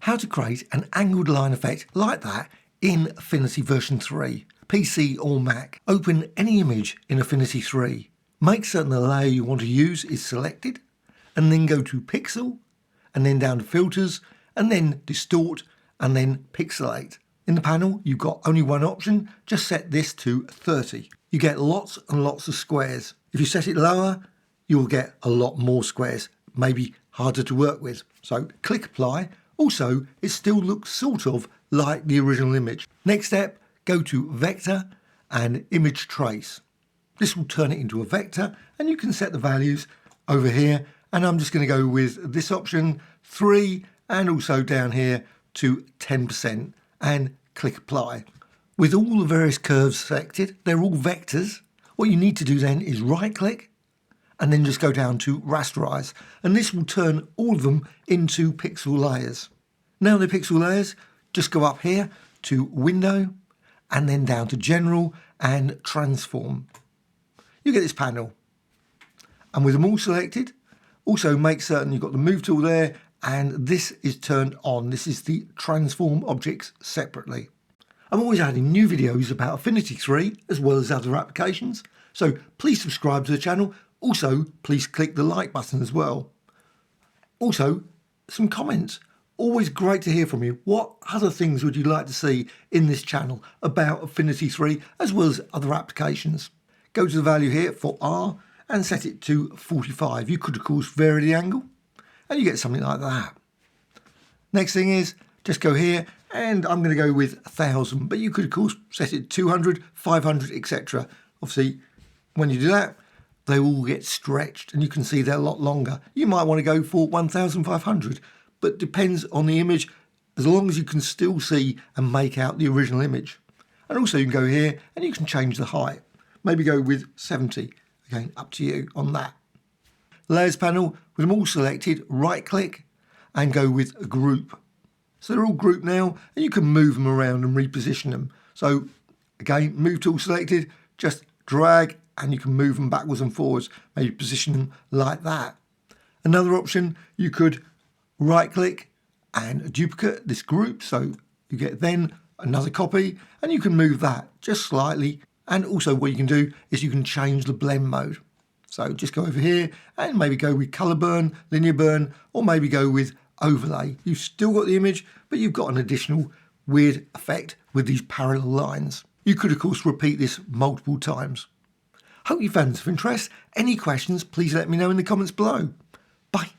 how to create an angled line effect like that in Affinity version 3, PC or Mac. Open any image in Affinity 3. Make certain the layer you want to use is selected, and then go to Pixel, and then down to Filters, and then Distort, and then Pixelate. In the panel, you've got only one option. Just set this to 30. You get lots and lots of squares. If you set it lower, you'll get a lot more squares, maybe harder to work with. So click Apply. Also, it still looks sort of like the original image. Next step, go to Vector and Image Trace. This will turn it into a vector, and you can set the values over here. And I'm just going to go with this option, 3, and also down here to 10%, and click Apply. With all the various curves selected, they're all vectors. What you need to do then is right click and then just go down to rasterize, and this will turn all of them into pixel layers. Now the pixel layers, just go up here to Window and then down to General and Transform. You get this panel, and with them all selected, also make certain you've got the Move tool there, and this is turned on. This is the Transform objects separately. I'm always adding new videos about Affinity 3 as well as other applications, so please subscribe to the channel. Also, please click the like button as well. Also, some comments. Always great to hear from you. What other things would you like to see in this channel about Affinity 3 as well as other applications? Go to the value here for R and set it to 45. You could of course vary the angle and you get something like that. Next thing is just go here, and I'm going to go with 1000, but you could of course set it 200, 500, etc. Obviously, when you do that, they all get stretched and you can see they're a lot longer. You might want to go for 1500, but depends on the image, as long as you can still see and make out the original image. And also you can go here and you can change the height. Maybe go with 70. Again, up to you on that. Layers panel, with them all selected, right click and go with Group. So they're all grouped now, and you can move them around and reposition them. So again, Move tool selected, just drag and you can move them backwards and forwards, maybe position them like that. Another option, you could right click and duplicate this group, so you get then another copy, and you can move that just slightly. And also what you can do is you can change the blend mode. So just go over here and maybe go with color burn, linear burn, or maybe go with overlay. You've still got the image, but you've got an additional weird effect with these parallel lines. You could of course repeat this multiple times. Hope you found this of interest. Any questions, please let me know in the comments below. Bye.